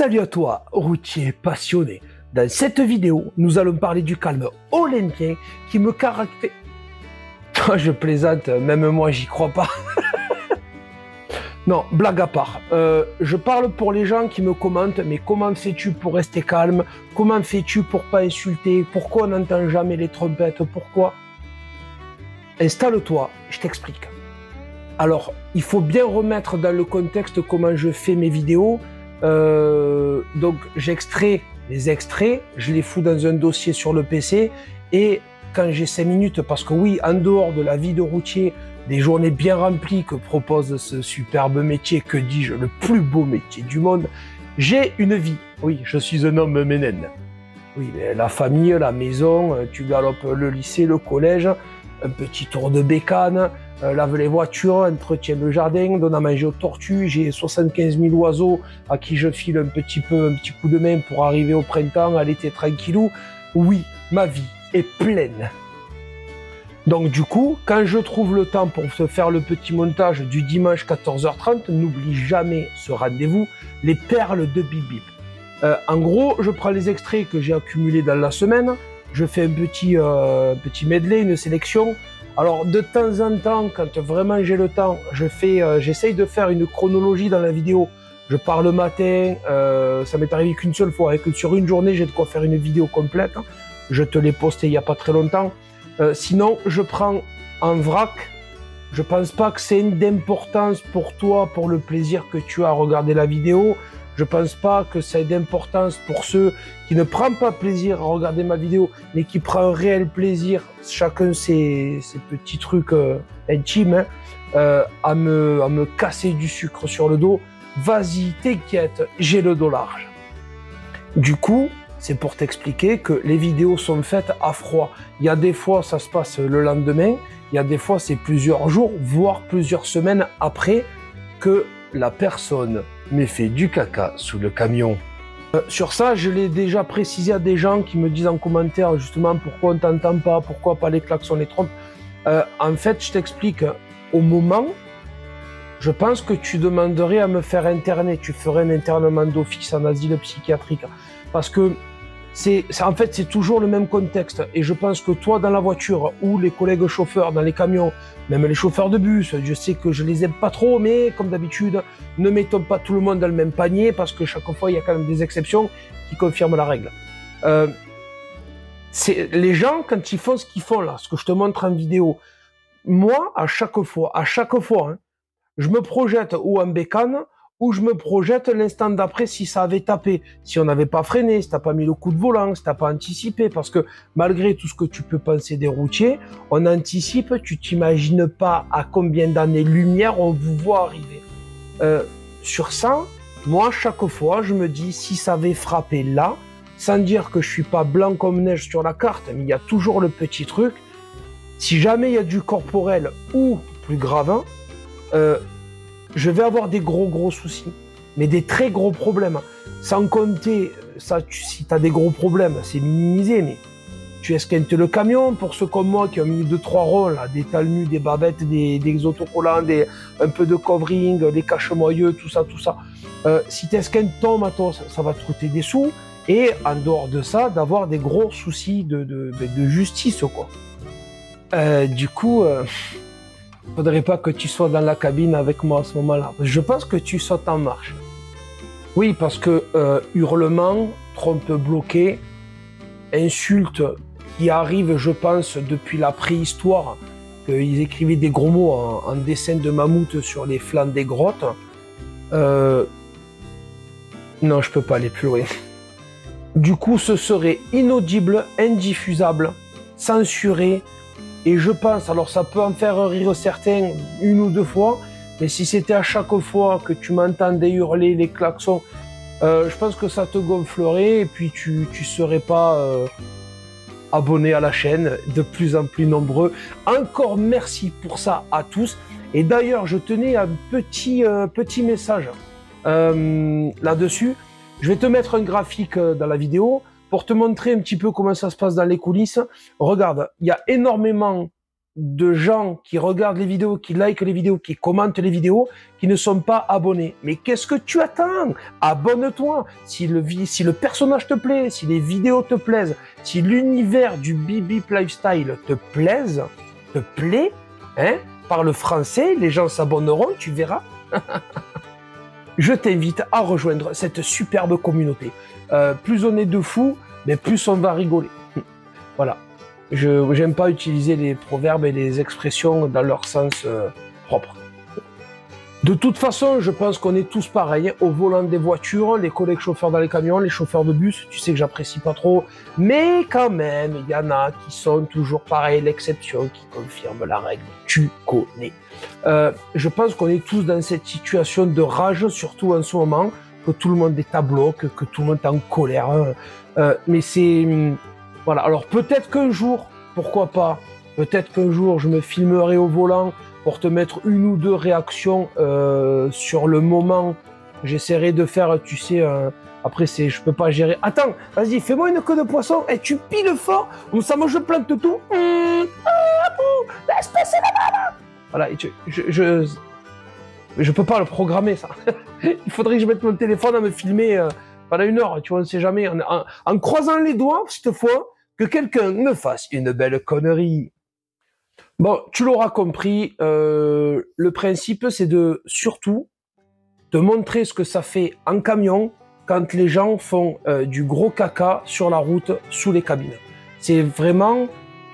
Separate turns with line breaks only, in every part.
Salut à toi, routier passionné. Dans cette vidéo, nous allons parler du calme olympien qui me caractérise. Je plaisante, même moi j'y crois pas. Non, blague à part. Je parle pour les gens qui me commentent, mais comment fais-tu pour rester calme? Comment fais-tu pour pas insulter? Pourquoi on n'entend jamais les trompettes? Pourquoi? Installe-toi, je t'explique. Alors, il faut bien remettre dans le contexte comment je fais mes vidéos. Donc, j'extrais les extraits, je les fous dans un dossier sur le PC et quand j'ai 5 minutes, parce que oui, en dehors de la vie de routier, des journées bien remplies que propose ce superbe métier, que dis-je, le plus beau métier du monde, j'ai une vie. Oui, je suis un homme ménène. Oui, la famille, la maison, tu galopes le lycée, le collège, un petit tour de bécane, lave les voitures, entretient le jardin, donne à manger aux tortues, j'ai 75 000 oiseaux à qui je file un petit coup de main pour arriver au printemps, à l'été tranquillou. Oui, ma vie est pleine. Donc du coup, quand je trouve le temps pour se faire le petit montage du dimanche 14h30, n'oublie jamais ce rendez-vous, les perles de Bip Bip. En gros, je prends les extraits que j'ai accumulés dans la semaine, je fais un petit medley, une sélection. Alors de temps en temps, quand vraiment j'ai le temps, j'essaye de faire une chronologie dans la vidéo. Je pars le matin, ça m'est arrivé qu'une seule fois, et que sur une journée, j'ai de quoi faire une vidéo complète. Je te l'ai posté il n'y a pas très longtemps. Sinon, je prends en vrac. Je pense pas que c'est d'importance pour toi, pour le plaisir que tu as à regarder la vidéo. Je pense pas que ça ait d'importance pour ceux qui ne prennent pas plaisir à regarder ma vidéo, mais qui prennent un réel plaisir, chacun ses petits trucs intimes, à me casser du sucre sur le dos. Vas-y, t'inquiète, j'ai le dos large. Du coup, c'est pour t'expliquer que les vidéos sont faites à froid. Il y a des fois, ça se passe le lendemain. Il y a des fois, c'est plusieurs jours, voire plusieurs semaines après que la personne m'ait fait du caca sous le camion. Sur ça, je l'ai déjà précisé à des gens qui me disent en commentaire justement pourquoi on t'entend pas, pourquoi pas les klaxons, les trompes. En fait, je t'explique, au moment, je pense que tu demanderais à me faire interner, tu ferais un internement d'office en asile psychiatrique. Parce que en fait, c'est toujours le même contexte. Et je pense que toi, dans la voiture, ou les collègues chauffeurs, dans les camions, même les chauffeurs de bus, je sais que je les aime pas trop, mais comme d'habitude, ne mettons pas tout le monde dans le même panier, parce que chaque fois, il y a quand même des exceptions qui confirment la règle. Les gens, quand ils font ce qu'ils font là, ce que je te montre en vidéo, moi, à chaque fois, hein, je me projette ou en bécane, ou je me projette l'instant d'après si ça avait tapé, si on n'avait pas freiné, si t'as pas mis le coup de volant, si t'as pas anticipé, parce que malgré tout ce que tu peux penser des routiers, on anticipe, tu t'imagines pas à combien d'années-lumière on vous voit arriver. Sur ça, moi, chaque fois, je me dis, si ça avait frappé là, sans dire que je suis pas blanc comme neige sur la carte, mais il y a toujours le petit truc, si jamais il y a du corporel ou, plus grave, hein, je vais avoir des gros soucis, mais des très gros problèmes. Sans compter, ça, si tu as des gros problèmes, c'est minimisé, mais tu esquintes le camion, pour ceux comme moi qui ont mis 2-3 rôles, des talmus, des babettes, des autocollants, un peu de covering, des cache-moyeux, tout ça. Si tu esquintes ton matos, ça va te coûter des sous, et en dehors de ça, d'avoir des gros soucis de justice, quoi. Du coup... faudrait pas que tu sois dans la cabine avec moi à ce moment-là. Je pense que tu sautes en marche. Oui, parce que hurlement, trompe bloquée, insultes qui arrivent, je pense, depuis la préhistoire, qu'ils écrivaient des gros mots en dessin de mammouth sur les flancs des grottes. Non, je peux pas aller plus loin. Du coup, ce serait inaudible, indiffusable, censuré. Et je pense, alors ça peut en faire rire certains une ou deux fois, mais si c'était à chaque fois que tu m'entendais hurler les klaxons, je pense que ça te gonflerait et puis tu serais pas abonné à la chaîne, de plus en plus nombreux. Encore merci pour ça à tous. Et d'ailleurs, je tenais un petit message là-dessus. Je vais te mettre un graphique dans la vidéo pour te montrer un petit peu comment ça se passe dans les coulisses. Regarde, il y a énormément de gens qui regardent les vidéos, qui likent les vidéos, qui commentent les vidéos, qui ne sont pas abonnés. Mais qu'est-ce que tu attends? Abonne-toi. Si le personnage te plaît, si les vidéos te plaisent, si l'univers du Bip Lifestyle te plaît, hein, parle français, les gens s'abonneront, tu verras. Je t'invite à rejoindre cette superbe communauté. Plus on est de fous, mais plus on va rigoler. Voilà. Je n'aime pas utiliser les proverbes et les expressions dans leur sens propre. De toute façon, je pense qu'on est tous pareils. Au volant des voitures, les collègues chauffeurs dans les camions, les chauffeurs de bus, tu sais que j'apprécie pas trop. Mais quand même, il y en a qui sont toujours pareils, l'exception qui confirme la règle. Tu connais. Je pense qu'on est tous dans cette situation de rage, surtout en ce moment, que tout le monde est à bloc, que tout le monde est en colère. Mais c'est... Voilà, alors peut-être qu'un jour, pourquoi pas, peut-être qu'un jour je me filmerai au volant pour te mettre une ou deux réactions sur le moment. J'essaierai de faire, tu sais, après je peux pas gérer. Attends, vas-y, fais-moi une queue de poisson, et tu piles fort, comme ça moi je plante tout. Laisse passer là-bas. Voilà, et je peux pas le programmer ça. Il faudrait que je mette mon téléphone à me filmer pendant 1 heure, tu vois, on ne sait jamais, en croisant les doigts cette fois, que quelqu'un me fasse une belle connerie. Bon, tu l'auras compris, le principe c'est de surtout te montrer ce que ça fait en camion quand les gens font du gros caca sur la route sous les cabines. C'est vraiment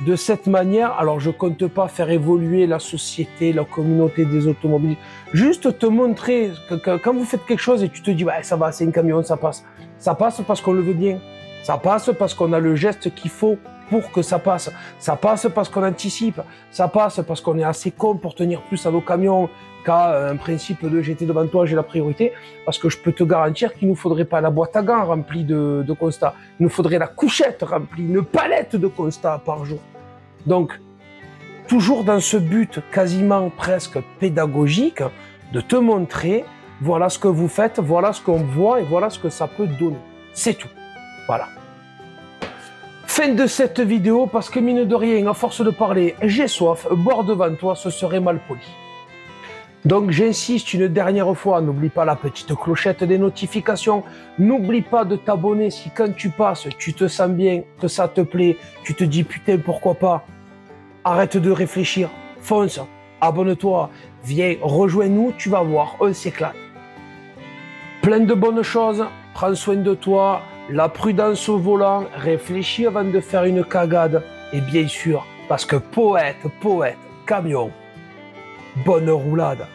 de cette manière, alors je compte pas faire évoluer la société, la communauté des automobiles, juste te montrer que quand vous faites quelque chose et tu te dis ouais, ça va, c'est un camion, ça passe. Ça passe parce qu'on le veut bien. Ça passe parce qu'on a le geste qu'il faut pour que ça passe. Ça passe parce qu'on anticipe. Ça passe parce qu'on est assez con pour tenir plus à nos camions qu'à un principe de j'étais devant toi, j'ai la priorité. Parce que je peux te garantir qu'il ne nous faudrait pas la boîte à gants remplie de constats. Il nous faudrait la couchette remplie, une palette de constats par jour. Donc, toujours dans ce but quasiment presque pédagogique de te montrer voilà ce que vous faites, voilà ce qu'on voit et voilà ce que ça peut donner. C'est tout. Voilà. Fin de cette vidéo parce que mine de rien, à force de parler, j'ai soif, boire devant toi, ce serait mal poli. Donc j'insiste une dernière fois, n'oublie pas la petite clochette des notifications, n'oublie pas de t'abonner si quand tu passes, tu te sens bien, que ça te plaît, tu te dis putain pourquoi pas, arrête de réfléchir, fonce, abonne-toi, viens, rejoins-nous, tu vas voir, on s'éclate. Plein de bonnes choses, prends soin de toi, la prudence au volant, réfléchis avant de faire une cagade, et bien sûr, parce que poète, camion, bonne roulade.